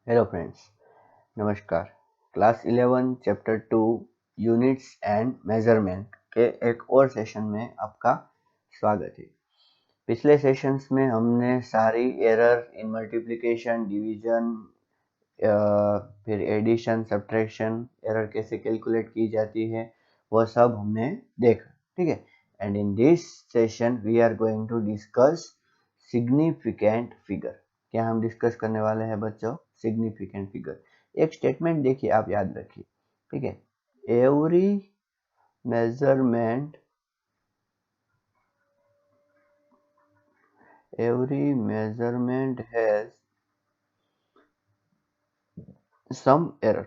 Hello friends, नमस्कार। Class 11 chapter 2 units and measurement के एक और सेशन में आपका स्वागत है। पिछले सेशंस में हमने सारी एरर इन मल्टीप्लिकेशन, डिवीजन, फिर एडिशन, सब्ट्रैक्शन, एरर कैसे कैलकुलेट की जाती है वो सब हमने देखा, ठीक है। And in this session we are going to discuss significant figure. क्या हम डिस्कस करने वाले हैं बच्चों? Significant figure. एक स्टेटमेंट देखिए, आप याद रखिए, ठीक है। Every measurement has some error.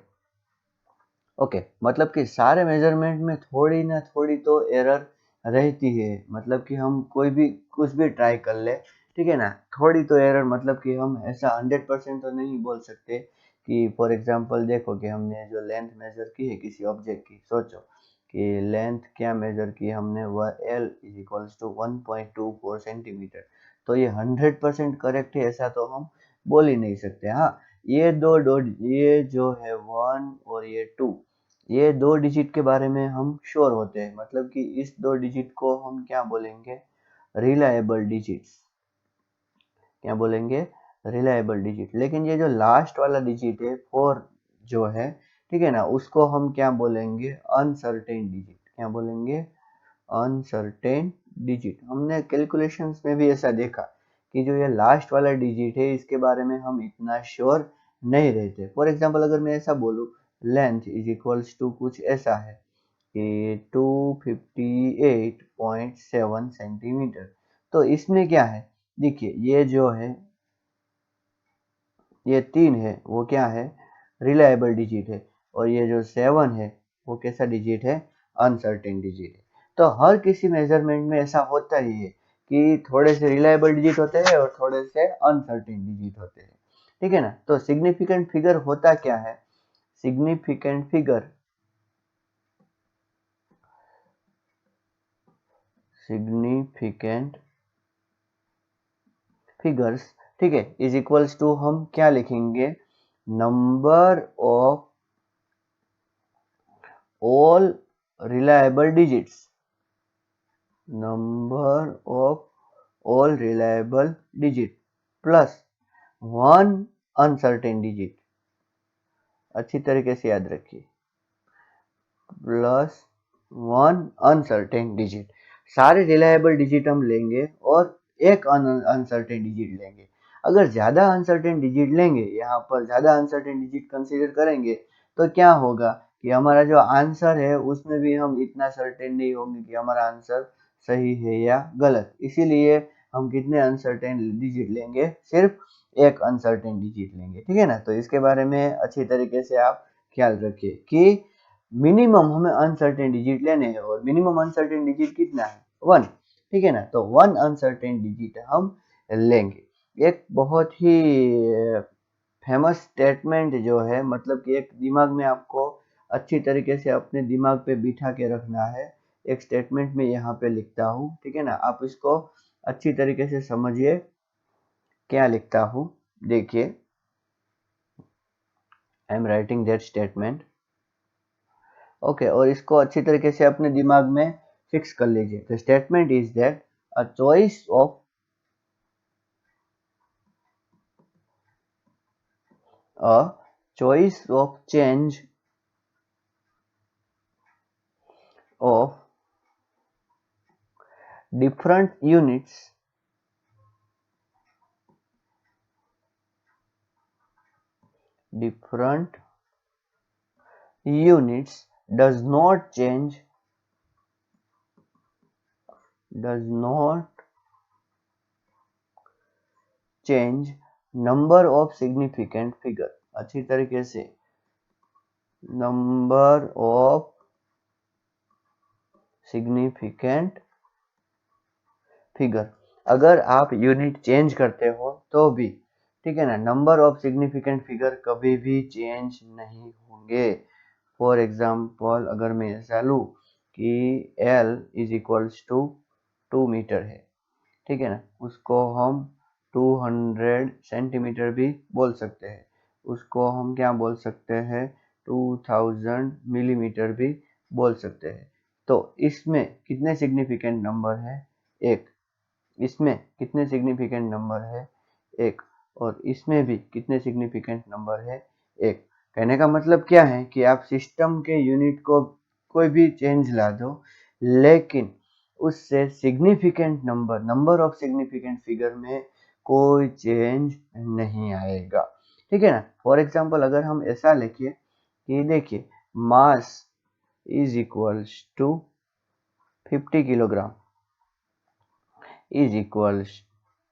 Okay, मतलब कि सारे मेजरमेंट में थोड़ी ना थोड़ी तो एरर रहती है। मतलब कि हम कोई भी कुछ भी ट्राई कर ले, ठीक है ना, थोड़ी तो एरर, मतलब कि हम ऐसा 100% तो नहीं बोल सकते कि फॉर एग्जांपल देखो कि हमने जो लेंथ मेजर की है किसी ऑब्जेक्ट की, सोचो कि लेंथ क्या मेजर की हमने, वह L is equals to 1.24 centimetre. तो ये 100% करेक्ट है ऐसा तो हम बोल ही नहीं सकते। हाँ, ये ये जो है 1 और ये 2, ये दो डिजिट के बारे में हम श्योर होते हैं। मतलब कि इस दो डिजिट को हम क्या बोलेंगे? Reliable digits. क्या बोलेंगे? Reliable digit. लेकिन ये जो लास्ट वाला डिजिट है 4 जो है, ठीक है ना, उसको हम क्या बोलेंगे? Uncertain digit. क्या बोलेंगे? Uncertain digit. हमने कैलकुलेशंस में भी ऐसा देखा कि जो ये लास्ट वाला डिजिट है इसके बारे में हम इतना श्योर नहीं रहते। फॉर एग्जांपल अगर मैं ऐसा बोलूँ, लेंथ इज इक्वल्स टू कुछ ऐसा है कि 258.7 सेंटीमीटर। तो इसमें क्या है? देखिए, ये जो है, ये 3 है, वो क्या है? रिलायबल डिजिट है। और ये जो 7 है वो कैसा डिजिट है? अनसर्टेन डिजिट है। तो हर किसी मेजरमेंट में ऐसा होता ही है कि थोड़े से रिलायबल डिजिट होते हैं और थोड़े से अनसर्टेन डिजिट होते हैं, ठीक है ना। तो सिग्निफिकेंट फिगर होता क्या है? सिग्निफिकेंट फिगर, सिग्निफिकेंट फिगर्स, ठीक है, इज इक्वल्स टू हम क्या लिखेंगे? Number of all reliable digits, number of all reliable digit plus one uncertain digit. अच्छी तरीके से याद रखिए, प्लस वन अनसर्टेन डिजिट। सारे रिलायबल डिजिट हम लेंगे और एक अनसर्टेन डिजिट लेंगे। अगर ज्यादा अनसर्टेन डिजिट लेंगे, यहाँ पर ज्यादा अनसर्टेन डिजिट कंसीडर करेंगे, तो क्या होगा कि हमारा जो आंसर है उसमें भी हम इतना सर्टेन नहीं होंगे कि हमारा आंसर सही है या गलत। इसीलिए हम कितने अनसर्टेन डिजिट लेंगे? सिर्फ एक अनसर्टेन डिजिट लेंगे, ठीक है ना। तो इसके बारे में अच्छी तरीके से आप ख्याल रखिए कि मिनिमम हमें अनसर्टेन डिजिट लेने हैं और मिनिमम अनसर्टेन डिजिट कितना है? 1, ठीक है ना। तो 1 अनसर्टेन डिजिट हम लेंगे। एक बहुत ही फेमस स्टेटमेंट जो है, मतलब कि एक दिमाग में आपको अच्छी तरीके से अपने दिमाग पे बिठा के रखना है। एक स्टेटमेंट में यहाँ पे लिखता हूँ, ठीक है ना, आप इसको अच्छी तरीके से समझिए क्या लिखता हूँ। देखिए, I am writing that statement. Okay, और इसको अच्छी तरीके से अपने दिमाग में फिक्स कर लीजिए। The statement is that a choice of a choice of change of different different units does not change number of significant figure। अच्छी तरीके से, नंबर ऑफ सिग्निफिकेंट फिगर। अगर आप यूनिट चेंज करते हो तो भी, ठीक है ना, नंबर ऑफ सिग्निफिकेंट फिगर कभी भी चेंज नहीं होंगे। फॉर एग्जाम्पल अगर मैं ऐसा लूँ कि L is equals to 2 metre है, ठीक है ना, उसको हम 200 सेंटीमीटर भी बोल सकते हैं। उसको हम क्या बोल सकते हैं, 2000 मिलीमीटर भी बोल सकते हैं। तो इसमें कितने सिग्निफिकेंट नंबर है, एक। इसमें कितने सिग्निफिकेंट नंबर है, एक। और इसमें भी कितने सिग्निफिकेंट नंबर है, एक। कहने का मतलब क्या है कि आप सिस्टम के यूनिट को कोई भी चेंज ला दो, लेकिन उससे significant number of significant figure में कोई चेंज नहीं आएगा। ठीक है ना। फॉर एग्जांपल अगर हम ऐसा लिखिए कि देखिए mass is equals to 50 kilogram is equals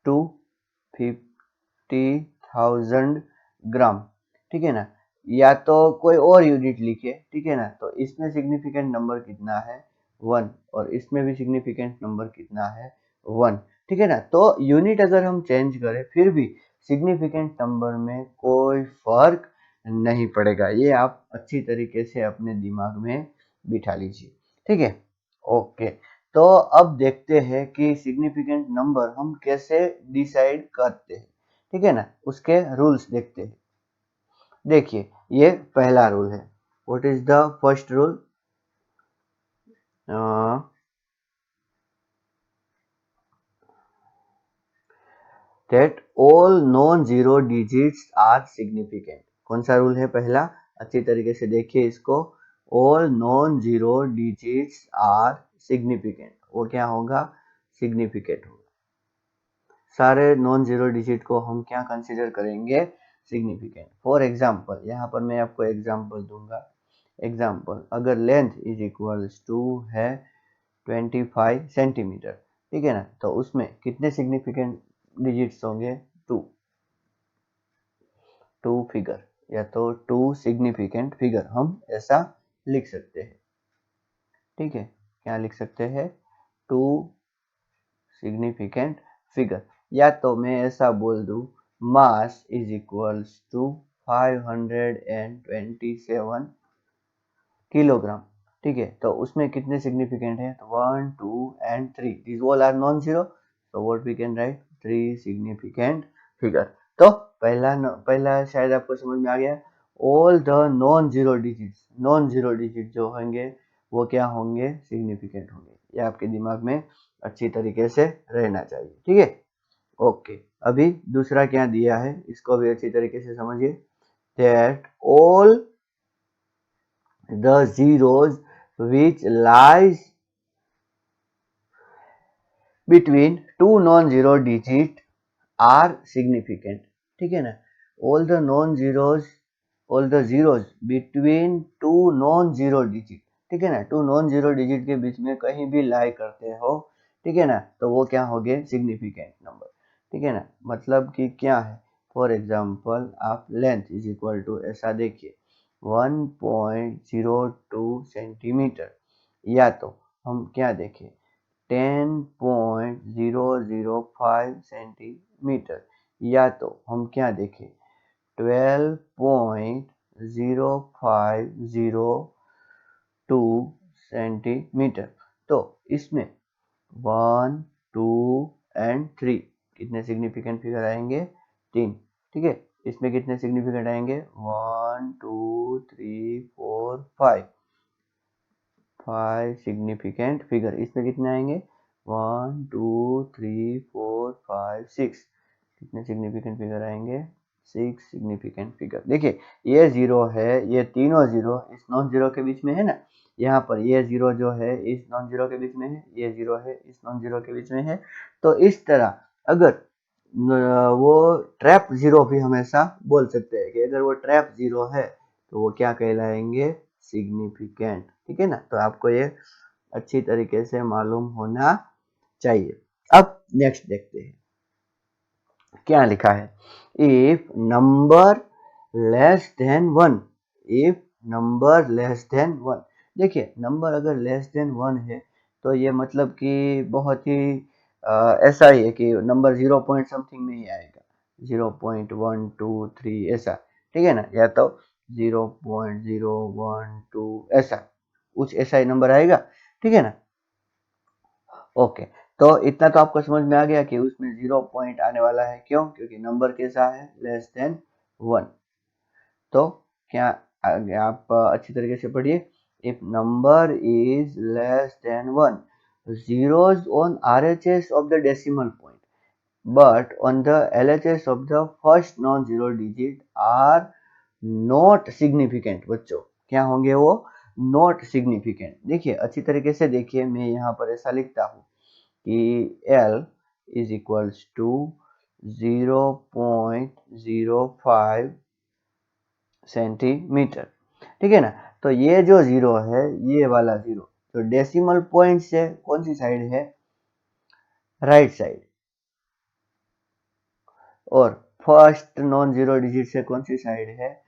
to 50,000 gram. ठीक है ना। या तो कोई और यूनिट लिखिए, ठीक है ना। तो इसमें सिग्निफिकेंट नंबर कितना है, 1। और इसमें भी सिग्निफिकेंट नंबर कितना है, 1। ठीक है ना। तो यूनिट अगर हम चेंज करें फिर भी सिग्निफिकेंट नंबर में कोई फर्क नहीं पड़ेगा। ये आप अच्छी तरीके से अपने दिमाग में बिठा लीजिए। ठीक है, ओके। तो अब देखते हैं कि सिग्निफिकेंट नंबर हम कैसे डिसाइड करते हैं। ठीक है ना, उसके रूल्स देखते हैं। देखिए ये पहला रूल है। What is the first rule? That all non zero digits are significant. कौन सा रूल है पहला? अच्छी तरीके से देखिए इसको। All non zero digits are significant. वो क्या होगा? सिग्निफिकेंट होगा। सारे नॉन जीरो डिजिट को हम क्या कंसीडर करेंगे? सिग्निफिकेंट। फॉर एग्जाम्पल यहाँ पर मैं आपको एग्जाम्पल दूंगा। एग्जाम्पल, अगर लेंथ इज इक्वल्स टू है 25 सेंटीमीटर, ठीक है ना, तो उसमें कितने सिग्निफिकेंट डिजिट्स होंगे? टू फिगर, या तो टू सिग्निफिकेंट फिगर हम ऐसा लिख सकते हैं। ठीक है, क्या लिख सकते हैं? Two significant figure. या तो मैं ऐसा बोल दूं, mass is equals to 527 kilogram. ठीक है, तो उसमें कितने सिग्निफिकेंट है? तो 1 2 and 3, this all are non zero. so what we can write? 3 significant figure। तो पहला शायद आपको समझ में आ गया। All the non zero digit जो होंगे वो क्या होंगे? सिग्निफिकेंट होंगे। ये आपके दिमाग में अच्छी तरीके से रहना चाहिए। ठीक है, ओके। अभी दूसरा क्या दिया है, इसको भी अच्छी तरीके से समझिए। That all the zeros which lies between two non-zero digits are significant। ठीक है ना। all the non-zeros all the zeros between two non-zero digit, ठीक है ना, टू नॉन जीरो डिजिट के बीच में कहीं भी लाई करते हो, ठीक है ना, तो वो क्या हो गए? Significant number. ठीक है ना। मतलब कि क्या है? फॉर एग्जाम्पल आप लेंथ इज इक्वल टू ऐसा देखिए 1.02 सेंटीमीटर, या तो हम क्या देखें 10.005 सेंटीमीटर, या तो हम क्या देखें 12.0502 सेंटीमीटर। तो इसमें 1 2 एंड 3 कितने सिग्निफिकेंट फिगर आएंगे? 3। ठीक है, इसमें कितने सिग्निफिकेंट आएंगे? 1 2 3 4 5 सिग्निफिकेंट फिगर। इसमें कितने आएंगे? 1 2 3 4 5 6। कितने सिग्निफिकेंट फिगर आएंगे? 6 सिग्निफिकेंट फिगर। देखिए ये जीरो है, ये तीनों जीरो इस नॉन जीरो के बीच में है ना। यहाँ पर ये जीरो जो है इस नॉन जीरो के बीच में है, ये जीरो है इस नॉन जीरो के बीच में है। तो इस तरह अगर वो ट्रैप जीरो भी हमेशा बोल सकते हैं कि अगर वो ट्रैप जीरो है तो वो क्या कहलाएंगे? सिग्निफिकेंट। ठीक है ना। तो आपको ये अच्छी तरीके से मालूम होना चाहिए। अब नेक्स्ट देखते हैं क्या लिखा है। If number less than 1, if number less than 1। देखिए नंबर अगर लेस देन 1 है तो ये मतलब कि बहुत ही ऐसा ही है कि नंबर 0 पॉइंट समथिंग में ही आएगा, 0.123 ऐसा। ठीक है ना, या तो 0.012 ऐसा, कुछ ऐसा ही नंबर आएगा। ठीक है ना, ओके। तो इतना तो आपको समझ में आ गया कि उसमें 0 पॉइंट आने वाला है। क्यों? क्योंकि नंबर कैसा है? Less than 1। तो क्या आगे आप अच्छी तरीके से पढ़िए। If number is less than 1, zeros on RHS of the decimal point but on the LHS of the first non-zero digit are not significant। बच्चों क्या होंगे वो? not significant। देखिए अच्छी तरीके से देखिए, मैं यहाँ पर ऐसा लिखता हूँ कि L is equals to 0.05 centimetre, ठीक है ना। तो ये जो जीरो है, ये वाला जीरो तो डेसिमल पॉइंट से कौन सी साइड है? Right side. और फर्स्ट नॉन जीरो डिजिट से कौन सी साइड है?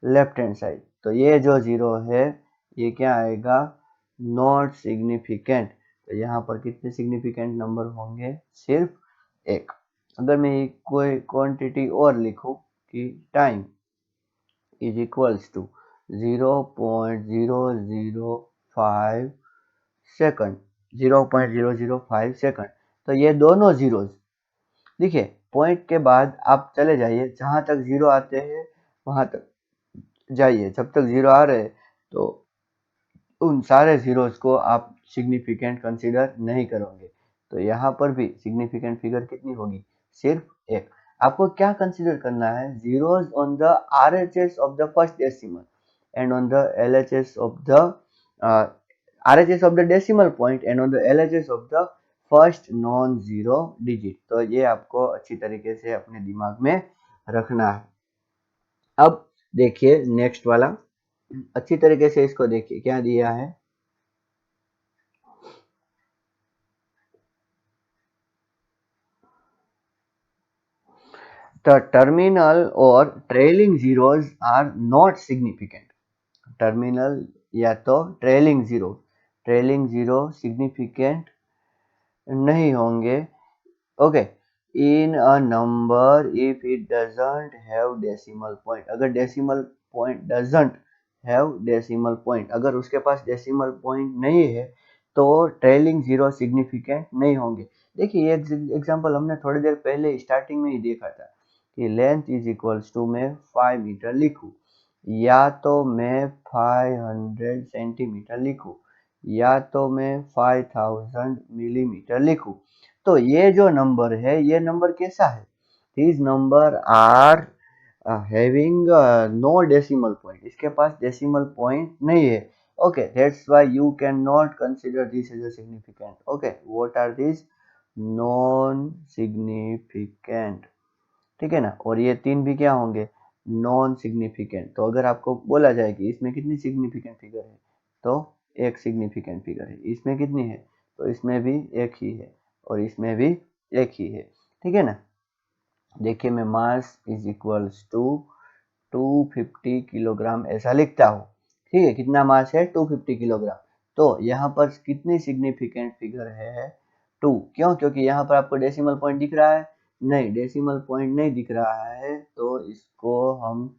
Left hand side. तो ये जो जीरो है ये क्या आएगा? Not significant. तो यहाँ पर कितने सिग्निफिकेंट नंबर होंगे? सिर्फ एक। अगर मैं कोई क्वांटिटी और लिखूं कि time is equals to 0.005 second, 0.005 second. तो ये दोनों जीरोज, देखिए पॉइंट के बाद आप चले जाइए, जहां तक जीरो आते हैं वहां तक जाइए। जब तक जीरो आ रहे तो उन सारे जीरोज को आप सिग्निफिकेंट कंसीडर नहीं करोगे। तो यहाँ पर भी सिग्निफिकेंट फिगर कितनी होगी? सिर्फ एक। आपको क्या कंसीडर करना है? Zeros on the RHS of the first decimal and on the LHS of the RHS of the decimal point and on the LHS of the first non zero digit. तो ये आपको अच्छी तरीके से अपने दिमाग में रखना है। अब देखिए नेक्स्ट वाला, अच्छी तरीके से इसको देखिए क्या दिया है। The terminal or trailing zeros are not significant। Terminal या तो ट्रेलिंग जीरो सिग्निफिकेंट नहीं होंगे। Okay, in a number if it doesn't have decimal point. अगर decimal point doesn't have decimal point, अगर उसके पास डेसिमल पॉइंट नहीं है तो ट्रेलिंग जीरो सिग्निफिकेंट नहीं होंगे। देखिए ये एग्जांपल हमने थोड़ी देर पहले स्टार्टिंग में ही देखा था कि लेंथ इज इक्वल्स टू मैं 5 मीटर लिखूं या तो मैं 500 सेंटीमीटर लिखूं या तो मैं 5000 मिलीमीटर लिखूं। तो ये जो नंबर है ये नंबर कैसा है? these number are having no decimal point. इसके पास डेसिमल पॉइंट नहीं है। Okay, that's why you can not consider this as a significant. Okay, what are this? Non significant, ठीक है ना। और ये तीन भी क्या होंगे? Non significant. तो अगर आपको बोला जाए कि इसमें कितनी सिग्निफिकेंट फिगर है तो एक सिग्निफिकेंट फिगर है। इसमें कितनी है? तो इसमें भी एक ही है और इसमें भी एक ही है, ठीक है ना। देखिए मैं mass is equals to 250 kilogram ऐसा लिखता हूँ, ठीक है। कितना मास है? 250 किलोग्राम। तो यहाँ पर कितनी सिग्निफिकेंट फिगर है? 2। क्यों? क्योंकि यहाँ पर आपको डेसिमल पॉइंट दिख रहा है? नहीं, डेसिमल पॉइंट नहीं दिख रहा है तो इसको हम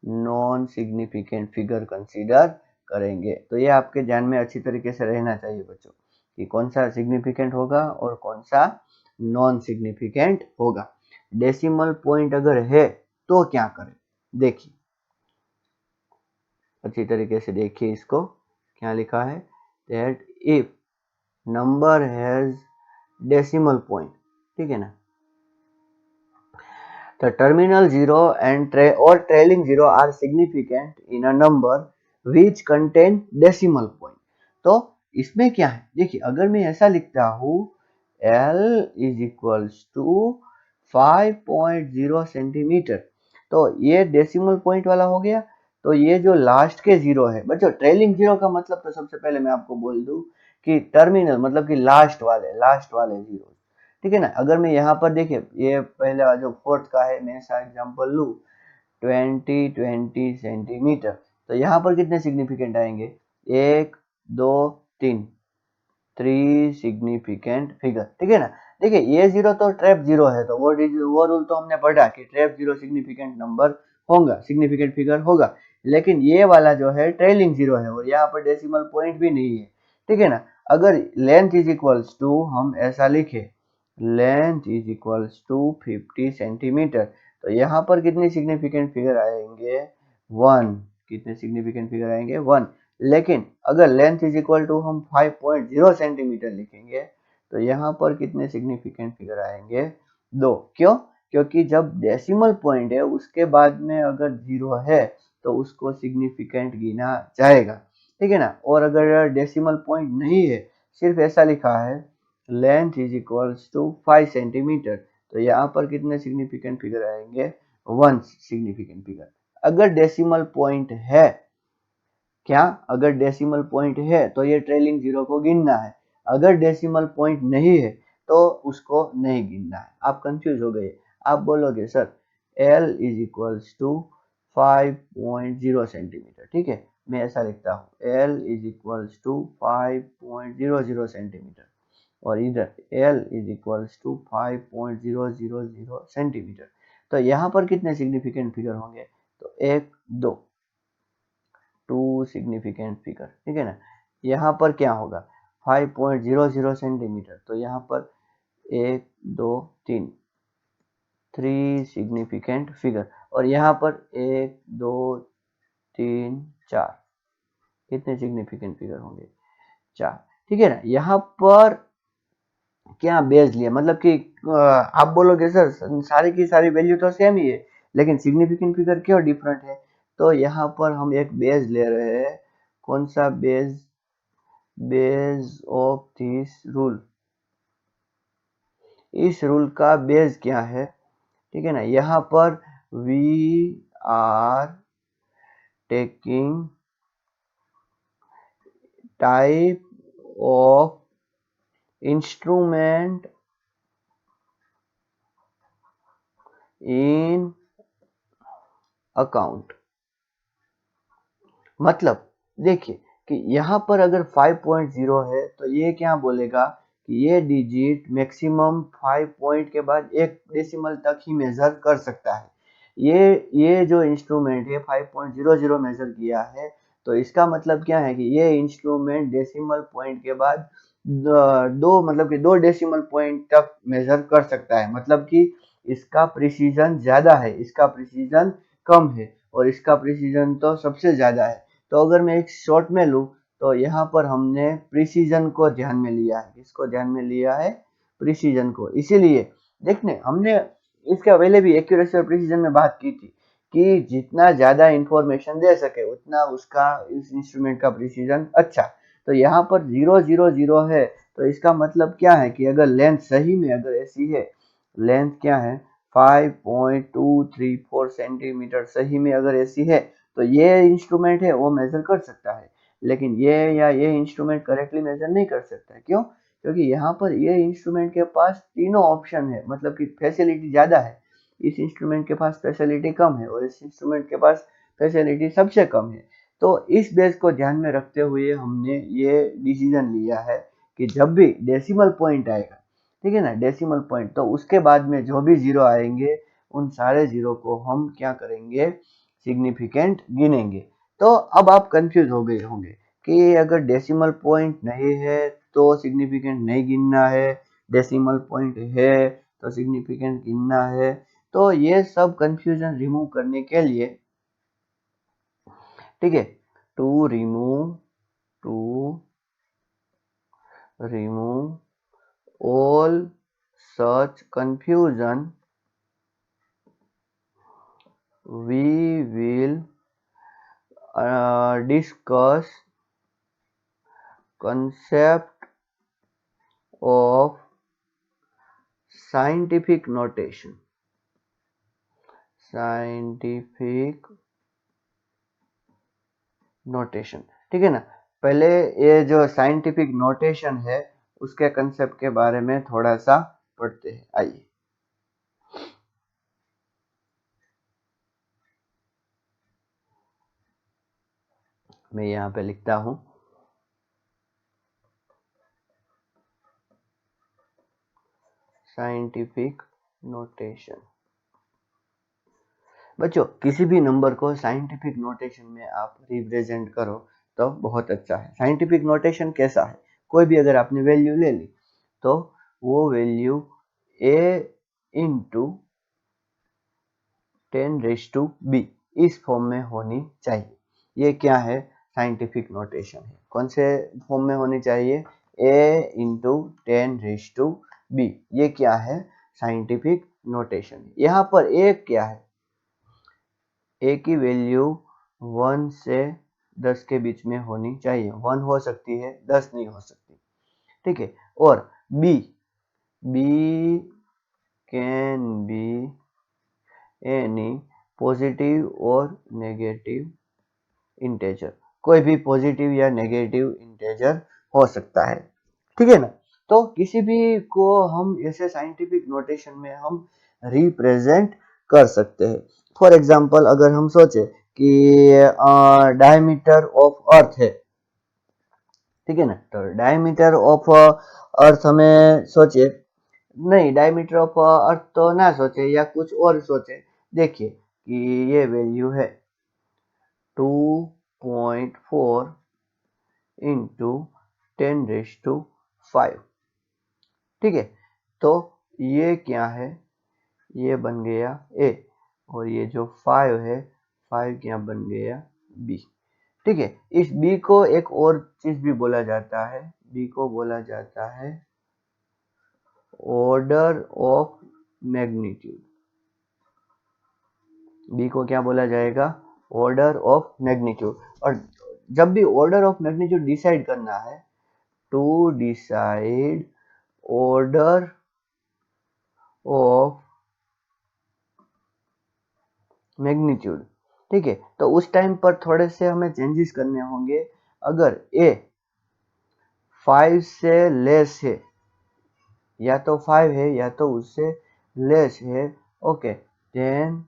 नॉन सिग्निफिकेंट फिगर कंसीडर करेंगे। तो ये आपके ध्यान में अच्छी तरीके से रहना चाहिए बच्चों कि कौन सा सिग्निफिकेंट होगा और कौन सा नॉन सिग्निफिकेंट होगा। डेसिमल पॉइंट अगर है तो क्या करें? देखिए अच्छी तरीके से देखिए इसको, क्या लिखा है? That if number has decimal point, ठीक है ना, the terminal zero and trailing zero are significant in a number which contain decimal point। तो इसमें क्या है? देखिए अगर मैं ऐसा लिखता हूँ L is equals to 5.0 centimetre, तो ये डेसिमल पॉइंट वाला हो गया। तो ये जो लास्ट के जीरो है बच्चों, ट्रेलिंग जीरो का मतलब तो सबसे पहले मैं आपको बोल दूं कि टर्मिनल मतलब कि लास्ट वाले जीरो, ठीक है ना। अगर मैं यहाँ पर देखिए ये पहला जो फोर्थ का है, मैं ऐसा एग्जांपल लूँ 20 सेंटीमीटर, तो यहाँ पर कितने सिग्निफिकेंट आएंगे? 1 2 3, 3 सिग्निफिकेंट फिगर, ठीक है ना। देखिए ये जीरो तो ट्रैप जीरो है, तो वो रूल तो हमने पढ़ा कि ट्रैप जीरो सिग्निफिकेंट नंबर होगा, सिग्निफिकेंट फिगर होगा। लेकिन ये वाला जो है ट्रेलिंग जीरो है और यहाँ पर डेसिमल पॉइंट भी नहीं है, ठीक है ना। अगर लेंथ इज इक्वल्स टू हम ऐसा लिखे length is equals to 50 centimetre, तो यहाँ पर कितनी सिग्निफिकेंट फिगर आएंगे? 1, कितने सिग्निफिकेंट फिगर आएंगे 1। लेकिन अगर लेंथ इज इक्वल टू हम 5.0 सेंटीमीटर लिखेंगे तो यहाँ पर कितने सिग्निफिकेंट फिगर आएंगे 2। क्यों? क्योंकि जब डेसिमल पॉइंट है उसके बाद में अगर 0 है तो उसको सिग्निफिकेंट गिना जाएगा, ठीक है ना। और अगर डेसिमल पॉइंट नहीं है, सिर्फ ऐसा लिखा है length is equals to 5 centimetre, तो यहाँ पर कितने सिग्निफिकेंट फिगर आएंगे 1 सिग्निफिकेंट फिगर। अगर डेसिमल पॉइंट है, क्या अगर डेसिमल पॉइंट है तो ये ट्रेलिंग जीरो को गिनना है, अगर डेसिमल पॉइंट नहीं है तो उसको नहीं गिनना है। आप कंफ्यूज हो गए, आप बोलोगे sir L is equals to 5.0 centimetre, ठीक है, मैं ऐसा लिखता हूँ L is equals to 5.00 centimetre और इधर L is equals to 5.000 centimetre. तो यहाँ पर कितने सिग्निफिकेंट फिगर होंगे, तो 1 2 2 सिग्निफिकेंट फिगर, ठीक है ना। यहाँ पर क्या होगा 5.00 सेंटीमीटर, तो यहाँ पर 1 2 3 3 सिग्निफिकेंट फिगर और यहाँ पर 1 2 3 4 कितने सिग्निफिकेंट फिगर होंगे 4, ठीक है ना। यहाँ पर क्या बेस लिया, मतलब कि आप बोलोगे सर सारी की सारी वैल्यू तो सेम ही है लेकिन सिग्निफिकेंट फिगर क्यों डिफरेंट है, तो यहाँ पर हम एक बेस ले रहे हैं। कौन सा base, base of this rule, इस रूल का बेस क्या है, ठीक है ना। यहाँ पर we are taking type of instrument in account. मतलब देखिए कि यहाँ पर अगर 5.0 है तो ये क्या बोलेगा कि ये डिजिट मैक्सिमम 5 पॉइंट के बाद एक डेसिमल तक ही मेजर कर सकता है। ये जो इंस्ट्रूमेंट है 5.00 मेजर किया है, तो इसका मतलब क्या है कि ये इंस्ट्रूमेंट डेसिमल पॉइंट के बाद दो मतलब कि 2 डेसिमल पॉइंट तक मेजर कर सकता है। मतलब कि इसका प्रिसीजन ज्यादा है, इसका प्रिसीजन कम है और इसका प्रिसीजन तो सबसे ज्यादा है। तो अगर मैं एक शॉर्ट में लूँ तो यहाँ पर हमने प्रिसीजन को ध्यान में लिया है, किसको ध्यान में लिया है, प्रिसीजन को। इसीलिए देखने हमने इसके पहले भी एक्यूरेसी और प्रिसीजन में बात की थी कि जितना ज्यादा इंफॉर्मेशन दे सके उतना उसका इस इंस्ट्रूमेंट का प्रिसीजन अच्छा। तो यहाँ पर 000 है तो इसका मतलब क्या है कि अगर लेंथ सही में अगर ऐसी है, लेंथ क्या है 5.234 सेंटीमीटर सही में अगर ऐसी है तो ये इंस्ट्रूमेंट है वो मेजर कर सकता है। लेकिन ये इंस्ट्रूमेंट करेक्टली मेजर नहीं कर सकता है। क्यों? क्योंकि यहाँ पर ये इंस्ट्रूमेंट के पास तीनों ऑप्शन है, मतलब कि फैसिलिटी ज्यादा है। इस इंस्ट्रूमेंट के पास फैसिलिटी कम है और इस इंस्ट्रूमेंट के पास फैसिलिटी सबसे कम है। तो इस बेस को ध्यान में रखते हुए हमने ये डिसीजन लिया है कि जब भी डेसिमल पॉइंट आएगा, ठीक है ना, डेसिमल पॉइंट, तो उसके बाद में जो भी जीरो आएंगे उन सारे जीरो को हम क्या करेंगे, सिग्निफिकेंट गिनेंगे। तो अब आप कंफ्यूज हो गए होंगे कि अगर डेसिमल पॉइंट नहीं है तो सिग्निफिकेंट नहीं गिनना है, डेसिमल पॉइंट है तो सिग्निफिकेंट गिनना है। तो ये सब कंफ्यूजन रिमूव करने के लिए, ठीक है, to remove all such confusion we will discuss concept of scientific notation, scientific notation, ठीक है ना। पहले ये जो साइंटिफिक नोटेशन है उसके कंसेप्ट के बारे में थोड़ा सा पढ़ते हैं, आइए। मैं यहाँ पे लिखता हूँ साइंटिफिक नोटेशन। बच्चों किसी भी नंबर को साइंटिफिक नोटेशन में आप रिप्रेजेंट करो तो बहुत अच्छा है। साइंटिफिक नोटेशन कैसा है, कोई भी अगर आपने वैल्यू ले ली तो वो value a into 10 raise to b, इस फॉर्म में होनी चाहिए। ये क्या है? साइंटिफिक नोटेशन है। कौन से फॉर्म में होनी चाहिए? a इंटू 10⁻⁵ ये क्या है? Scientific notation. यहाँ पर a क्या है? a की वैल्यू 1 से 10 के बीच में होनी चाहिए। 1 हो सकती है, 10 नहीं हो सकती, ठीक है। और b can be any positive और नेगेटिव इंटेजर। कोई भी पॉजिटिव या नेगेटिव इंटेजर हो सकता है, ठीक है ना। तो किसी भी को हम ऐसे साइंटिफिक नोटेशन में हम रिप्रेजेंट कर सकते हैं। फॉर एग्जांपल अगर हम सोचे कि डायमीटर ऑफ अर्थ है, ठीक है ना, तो डायमीटर ऑफ अर्थ हमें सोचे, नहीं डायमीटर ऑफ अर्थ तो ना सोचे या कुछ और सोचे। देखिए कि ये वैल्यू है 2.4 इंटू 10⁵5, ठीक है। तो ये क्या है? ये बन गया a, और ये जो 5 है, 5 क्या बन गया b, ठीक है। इस b को एक और चीज भी बोला जाता है, b को बोला जाता है ऑर्डर ऑफ मैग्नीट्यूड। b को क्या बोला जाएगा? Order of magnitude. और जब भी ऑर्डर ऑफ मैग्नीट्यूड डिसाइड करना है, to decide order of magnitude, ठीक है, तो उस टाइम पर थोड़े से हमें चेंजेस करने होंगे। अगर a 5 से लेस है, या तो 5 है या तो उससे लेस है, okay, then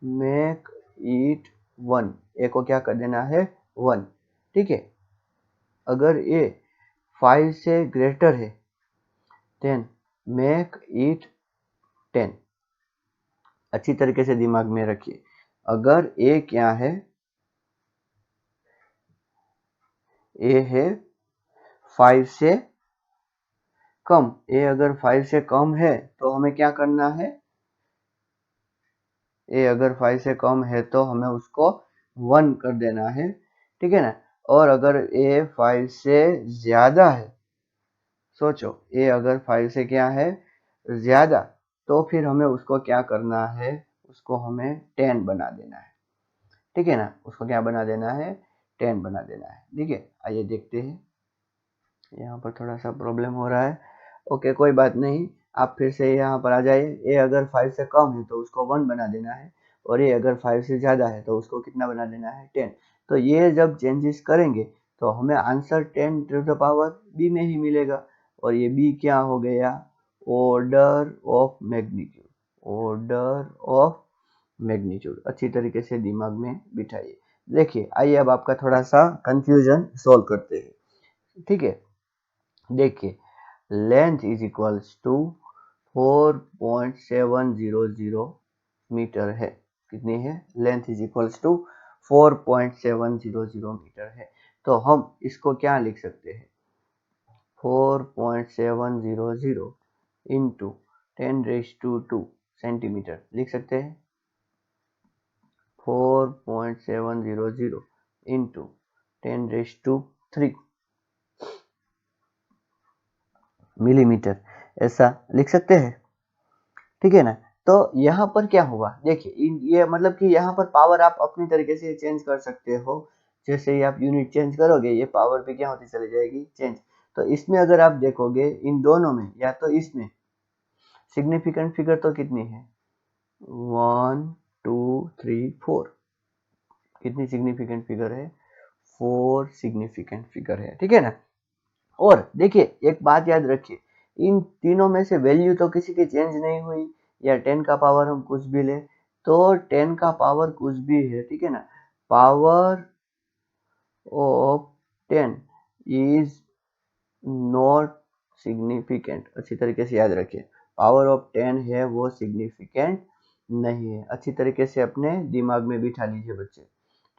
make it 1। a को क्या कर देना है? 1, ठीक है। अगर a 5 से ग्रेटर है, देन मेक इट 10। अच्छी तरीके से दिमाग में रखिए। अगर a क्या है? a है 5 से कम। a अगर 5 से कम है तो हमें क्या करना है? a अगर 5 से कम है तो हमें उसको 1 कर देना है, ठीक है ना। और अगर a 5 से ज्यादा है, सोचो a अगर 5 से क्या है? ज्यादा, तो फिर हमें उसको क्या करना है? उसको हमें 10 बना देना है, ठीक है ना। उसको क्या बना देना है? 10 बना देना है, ठीक है। आइए देखते हैं। यहाँ पर थोड़ा सा प्रॉब्लम हो रहा है, ओके कोई बात नहीं। आप फिर से यहाँ पर आ जाइए। ए अगर 5 से कम है तो उसको 1 बना देना है, और ए अगर 5 से ज़्यादा है तो उसको कितना बना देना है? 10। तो ये जब चेंजेस करेंगे तो हमें answer 10 to the power b में ही मिलेगा। और ये b क्या हो गया? Order of magnitude. Order of magnitude अच्छी तरीके से दिमाग में बिठाइए। देखिए, आइए अब आपका थोड़ा सा कंफ्यूजन सोल्व करते हैं, ठीक है। देखिए, length is equals to 4.700 metre है। कितनी है? Length is equals to 4.700 metre है। तो हम इसको क्या लिख सकते हैं? 4.700 इंटू 10⁻² सेंटीमीटर लिख सकते हैं। 4.700 इंटू 10⁻³ मिलीमीटर, ऐसा लिख सकते हैं, ठीक है ना। तो यहाँ पर क्या हुआ? देखिए, ये मतलब कि यहाँ पर पावर आप अपनी तरीके से चेंज कर सकते हो। जैसे ही आप यूनिट चेंज करोगे, ये पावर भी क्या होती चली जाएगी? चेंज। तो इसमें अगर आप देखोगे, इन दोनों में या तो इसमें सिग्निफिकेंट फिगर तो कितनी है? 1 2 3 4। कितनी सिग्निफिकेंट फिगर है? 4 सिग्निफिकेंट फिगर है, ठीक है ना। और देखिए, एक बात याद रखिए, इन तीनों में से वैल्यू तो किसी की चेंज नहीं हुई। या 10 का पावर हम कुछ भी ले, तो 10 का पावर कुछ भी है, ठीक है ना। Power of 10 is not significant. अच्छी तरीके से याद रखिए, पावर ऑफ 10 है वो सिग्निफिकेंट नहीं है। अच्छी तरीके से अपने दिमाग में बिठा लीजिए बच्चे,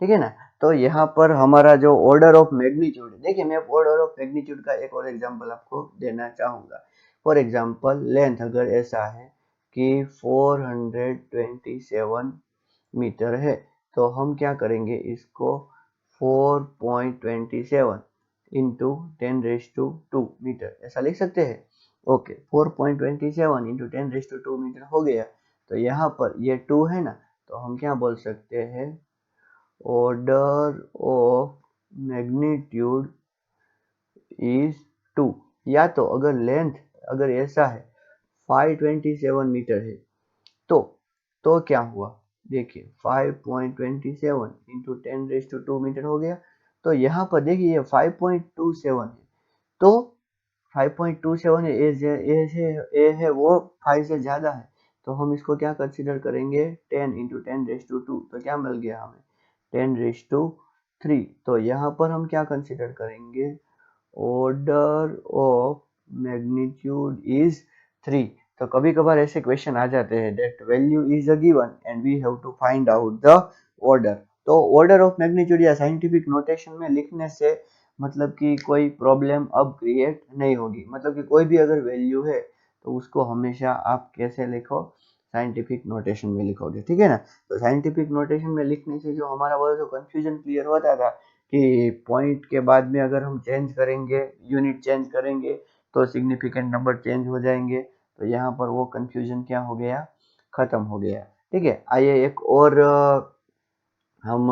ठीक है ना। तो यहाँ पर हमारा जो ऑर्डर ऑफ मैग्नीट्यूड है, देखिए मैं ऑर्डर ऑफ मैग्नीट्यूड का एक और एग्जांपल आपको देना चाहूंगा। फॉर एग्जांपल, लेंथ अगर ऐसा है कि 427 मीटर है, तो हम क्या करेंगे, इसको 4.27 इंटू 10⁻², मीटर ऐसा लिख सकते हैं। ओके, 4.27 इंटू 10⁻² मीटर हो गया। तो यहाँ पर ये 2 है ना, तो हम क्या बोल सकते हैं, ऑर्डर ऑफ मैग्नीट्यूड इज 2। या तो अगर लेंथ अगर ऐसा है 527 मीटर है, तो क्या हुआ, देखिए 5.27 इंटू 10⁻² मीटर हो गया। तो यहाँ पर देखिए ये 5.27 है, तो 5.27 ए है वो 5 से ज्यादा है, तो हम इसको क्या कंसीडर करेंगे, 10 इंटू 10⁻², तो क्या मिल गया हमें, 10⁻3। तो यहाँ पर हम क्या कंसीडर करेंगे, ऑर्डर ऑफ मैग्नीट्यूड इज 3। तो कभी कभार ऐसे क्वेश्चन आ जाते हैं that value is a given and we have to find out the order. तो ऑर्डर ऑफ मैग्नीट्यूड या साइंटिफिक नोटेशन में लिखने से मतलब कि कोई प्रॉब्लम अब क्रिएट नहीं होगी। मतलब कि कोई भी अगर वैल्यू है तो उसको हमेशा आप कैसे लिखो, साइंटिफिक नोटेशन में लिखोगे, ठीक है ना। तो साइंटिफिक नोटेशन में लिखने से जो हमारा वो जो कंफ्यूजन क्लियर होता था कि पॉइंट के बाद में अगर हम चेंज करेंगे, यूनिट चेंज करेंगे तो सिग्निफिकेंट नंबर चेंज हो जाएंगे, तो यहाँ पर वो कंफ्यूजन क्या हो गया, खत्म हो गया। ठीक है, आइए एक और हम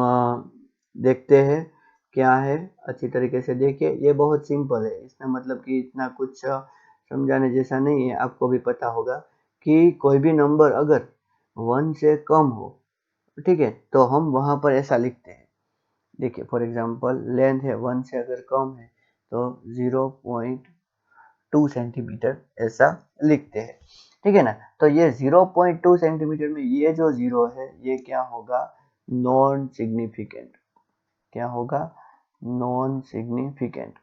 देखते हैं क्या है, अच्छी तरीके से देखिए। ये बहुत सिंपल है, इसमें मतलब कि इतना कुछ समझाने जैसा नहीं है, आपको भी पता होगा कि कोई भी नंबर अगर 1 से कम हो, ठीक है, तो हम वहां पर ऐसा लिखते हैं। देखिए फॉर एग्जांपल लेंथ है 1 से अगर कम है तो 0.2 सेंटीमीटर ऐसा लिखते हैं, ठीक है ना। तो ये 0.2 सेंटीमीटर में ये जो जीरो है ये क्या होगा, नॉन सिग्निफिकेंट, क्या होगा, नॉन सिग्निफिकेंट,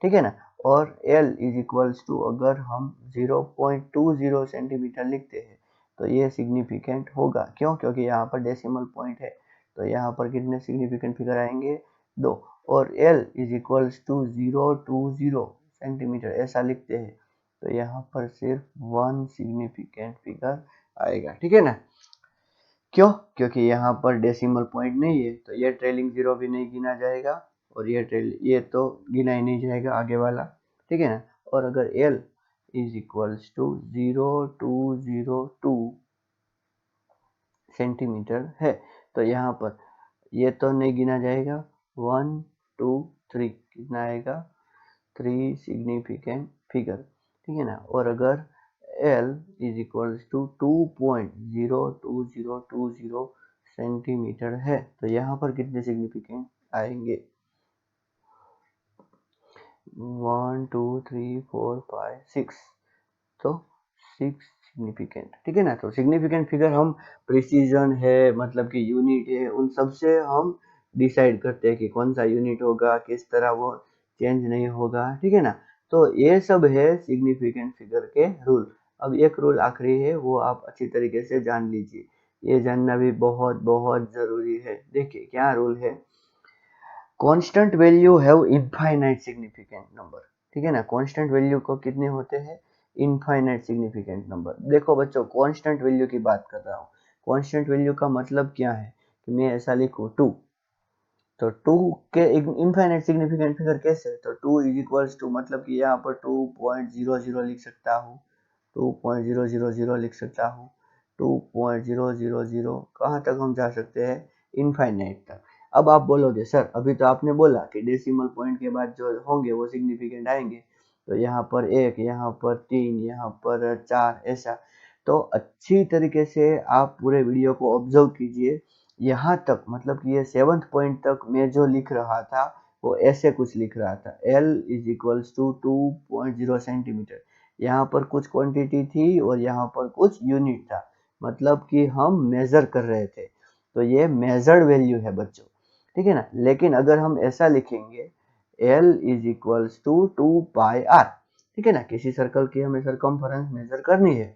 ठीक है ना। और L इज इक्वल्स टू अगर हम 0.20 सेंटीमीटर लिखते हैं तो ये सिग्निफिकेंट होगा, क्यों, क्योंकि यहाँ पर डेसिमल पॉइंट है, तो यहाँ पर कितने सिग्निफिकेंट फिगर आएंगे, 2। और L is equals to 0.20 centimetre ऐसा लिखते हैं तो यहाँ पर सिर्फ 1 सिग्निफिकेंट फिगर आएगा, ठीक है ना। क्यों, क्योंकि यहाँ पर डेसिमल पॉइंट नहीं है, तो ये ट्रेलिंग जीरो भी नहीं गिना जाएगा और ये तो गिना ही नहीं जाएगा आगे वाला, ठीक है ना। और अगर L is equals to 0.202 centimetre है तो यहाँ पर ये तो नहीं गिना जाएगा, 1 2 3 कितना आएगा, 3 सिग्निफिकेंट फिगर, ठीक है ना। और अगर L is equals to 2.02020 centimetre है तो यहाँ पर कितने सिग्निफिकेंट आएंगे, 1 2 3 4 5 6, तो 6 सिग्निफिकेंट, ठीक है ना। तो सिग्निफिकेंट फिगर हम प्रिसीजन है, मतलब कि यूनिट है, उन सब से हम डिसाइड करते हैं कि कौन सा यूनिट होगा, किस तरह वो चेंज नहीं होगा, ठीक है ना। तो ये सब है सिग्निफिकेंट फिगर के रूल। अब एक रूल आखिरी है, वो आप अच्छी तरीके से जान लीजिए, ये जानना भी बहुत बहुत जरूरी है। देखिए क्या रूल है, constant value have infinite significant number, ठीक है ना। कांस्टेंट वैल्यू को कितने होते हैं, इनफाइनाइट सिग्निफिकेंट नंबर। देखो बच्चों, कांस्टेंट वैल्यू की बात कर रहा हूँ। कांस्टेंट वैल्यू का मतलब क्या है कि मैं ऐसा लिखूं 2, तो 2 के इनफाइनाइट सिग्निफिकेंट फिगर कैसे, तो 2 इज इक्वल्स टू मतलब कि यहाँ पर 2.00 लिख सकता हूँ, 2.000 लिख सकता हूँ, 2.000 कहाँ तक हम जा सकते हैं, इनफाइनाइट तक। अब आप बोलोगे सर अभी तो आपने बोला कि डेसिमल पॉइंट के बाद जो होंगे वो सिग्निफिकेंट आएंगे, तो यहाँ पर 1, यहाँ पर 3, यहाँ पर 4 ऐसा। तो अच्छी तरीके से आप पूरे वीडियो को ऑब्जर्व कीजिए, यहाँ तक मतलब कि ये 7th पॉइंट तक मैं जो लिख रहा था वो ऐसे कुछ लिख रहा था, L is equals to 2.0 centimetre, यहाँ पर कुछ क्वांटिटी थी और यहाँ पर कुछ यूनिट था, मतलब कि हम मेजर कर रहे थे, तो ये मेजर्ड वैल्यू है बच्चों, ठीक है ना। लेकिन अगर हम ऐसा लिखेंगे L is equals to 2πr, ठीक है ना, किसी सर्कल की हमें सरकमफेरेंस मेजर करनी है,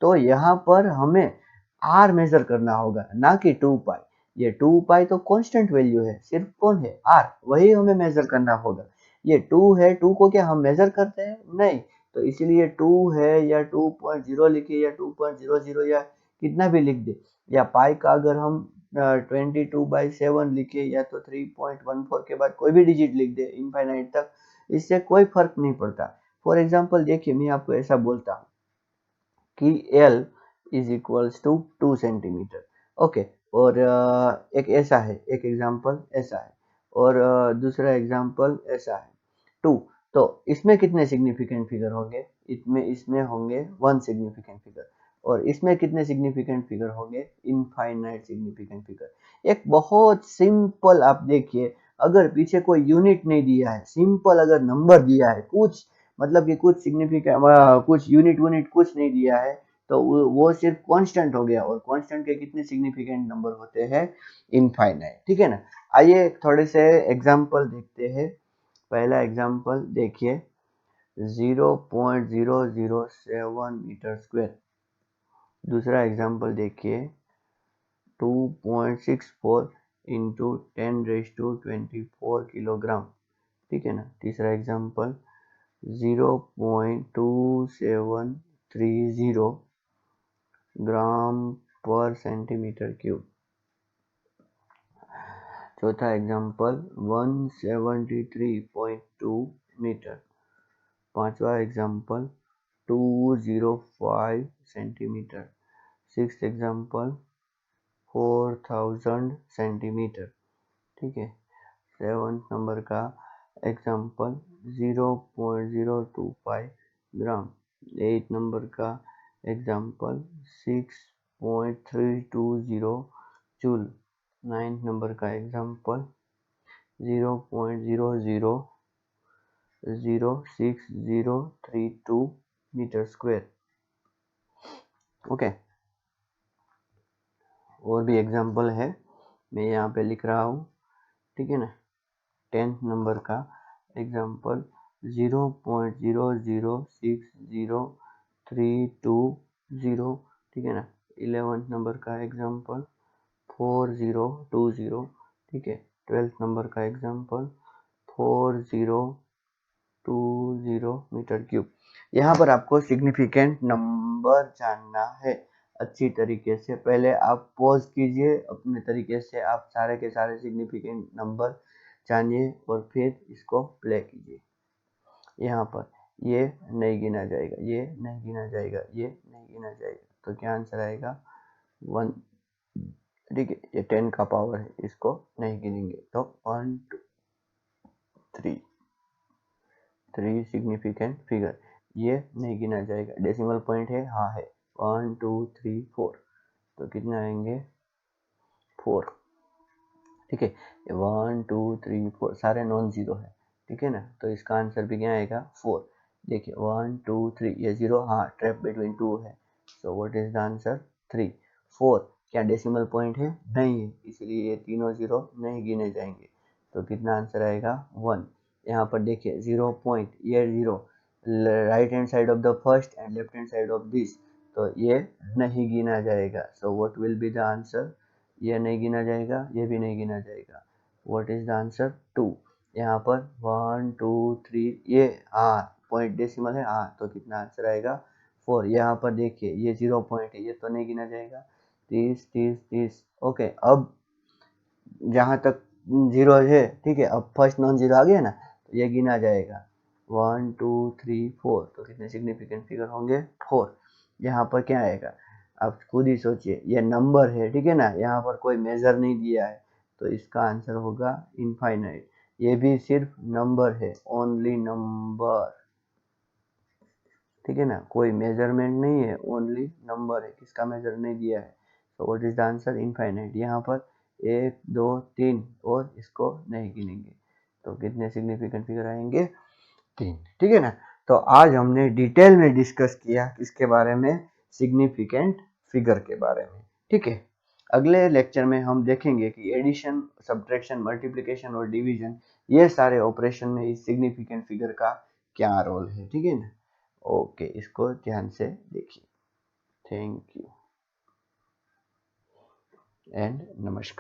तो यहाँ पर हमें r मेजर करना होगा, ना कि 2π। ये 2π तो कांस्टेंट वैल्यू है, सिर्फ कौन है, r, वही हमें मेजर करना होगा। ये 2 है, 2 को क्या हम मेजर करते हैं, नहीं, तो इसीलिए 2 है या 2.0 लिखे या 2.00 या कितना भी लिख दे, या पाई का अगर हम 22/7 लिखे या तो 3.14 के बाद कोई भी डिजिट लिख दे इनफाइनाइट तक, इससे कोई फर्क नहीं पड़ता। फॉर एग्जाम्पल देखिए, मैं आपको ऐसा बोलता हूँ कि L is equals to 2 centimetre, okay, और एक ऐसा है, एक एग्जाम्पल ऐसा है, और दूसरा एग्जाम्पल ऐसा है 2। तो इसमें कितने सिग्निफिकेंट फिगर होंगे? इसमें होंगे 1 सिग्निफिकेंट फिगर, और इसमें कितने सिग्निफिकेंट फिगर होंगे? Infinite significant figure. एक बहुत सिंपल, आप देखिए, अगर पीछे कोई यूनिट नहीं दिया है, सिंपल अगर नंबर दिया है, कुछ मतलब कि कुछ सिग्निफिकेंट कुछ यूनिट कुछ नहीं दिया है, तो वो सिर्फ कांस्टेंट हो गया, और कांस्टेंट के कितने सिग्निफिकेंट नंबर होते हैं? इनफाइनाइट, ठीक है ना। आइए थोड़े से एग्जांपल देखते हैं। पहला एग्जांपल देखिए, 0.007 मीटर स्क्वायर। दूसरा एग्जांपल देखिए, 2.64 इंटू 10⁻24 किलोग्राम, ठीक है ना। तीसरा एग्जांपल 0.2730 ग्राम पर सेंटीमीटर क्यूब। चौथा एग्जांपल 173.2 मीटर। पांचवा example 205 centimetre. Sixth example 4000 centimetre, ठीक है। सेवन्थ नंबर का एग्जांपल 0.025 ग्राम। एट नंबर का एग्जांपल 6.320 जूल। नाइन्थ नंबर का एग्जांपल 0.0006032 मीटर स्क्वायर, ओके। और भी एग्जांपल है, मैं यहाँ पे लिख रहा हूँ, ठीक है ना। 10th नंबर का एग्जांपल 0.0060320, ठीक है ना। 11th नंबर का एग्जांपल 4020, ठीक है। 12th नंबर का एग्जांपल 4020 मीटर क्यूब। यहाँ पर आपको सिग्निफिकेंट नंबर जानना है अच्छी तरीके से। पहले आप पॉज कीजिए, अपने तरीके से आप सारे के सारे सिग्निफिकेंट नंबर जानिए, और फिर इसको प्ले कीजिए। यहाँ पर ये नहीं गिना जाएगा, ये नहीं गिना जाएगा, ये नहीं गिना जाएगा, तो क्या आंसर आएगा? 1, ठीक है। ये 10 का पावर है, इसको नहीं गिनेंगे, तो 1 2 3 सिग्निफिकेंट फिगर, ये नहीं गिना जाएगा। डेसिमल पॉइंट है, हाँ है। 1 2 3 4, तो कितने आएंगे? 4, ठीक है। 1 2 3 4 सारे नॉन जीरो है, ठीक है ना, तो इसका आंसर भी क्या आएगा? 4। देखिए 1 2 3, ये जीरो, हाँ, ट्रैप बिटवीन 2 है, so what is the answer? 3। 4 क्या डेसिमल पॉइंट है? नहीं है, इसलिए ये तीनों जीरो नहीं गिने जाएंगे, तो कितना आंसर आएगा? 1। यहाँ पर देखिए 0 पॉइंट, ये zero right hand side of the first and left hand side of this, तो ये नहीं गिना जाएगा, so what will be the answer? ये नहीं गिना जाएगा, ये भी नहीं गिना जाएगा, व्हाट इज द आंसर? 2। यहाँ पर 1 2 3, ये हाँ पॉइंट डेसिमल है, हाँ, तो कितना आंसर आएगा? 4। यहाँ पर देखिए ये 0 पॉइंट है, ये तो नहीं गिना जाएगा। 30 30 30, ओके। अब जहाँ तक जीरो है, ठीक है, अब फर्स्ट नॉन जीरो आ गया ना, तो ये गिना जाएगा 1 2 3 4, तो कितने सिग्निफिकेंट फिगर होंगे? 4। यहाँ पर क्या आएगा? आप खुद ही सोचिए, ये नंबर है, ठीक है ना, यहाँ पर कोई मेजर नहीं दिया है, तो इसका आंसर होगा इनफाइनाइट। ये भी सिर्फ नंबर है, ओनली नंबर, ठीक है ना, कोई मेजरमेंट नहीं है, ओनली नंबर है, किसका मेजर नहीं दिया है, तो what is the answer? Infinite. यहाँ पर 1 2 3, और इसको नहीं गिनेंगे, तो कितने सिग्निफिकेंट फिगर आएंगे? 3, ठीक है ना। तो आज हमने डिटेल में डिस्कस किया किसके बारे में? सिग्निफिकेंट फिगर के बारे में, ठीक है। अगले लेक्चर में हम देखेंगे कि एडिशन, सब्ट्रैक्शन, मल्टीप्लिकेशन और डिवीजन, ये सारे ऑपरेशन में इस सिग्निफिकेंट फिगर का क्या रोल है, ठीक है ना। ओके, इसको ध्यान से देखिए। थैंक यू एंड नमस्कार।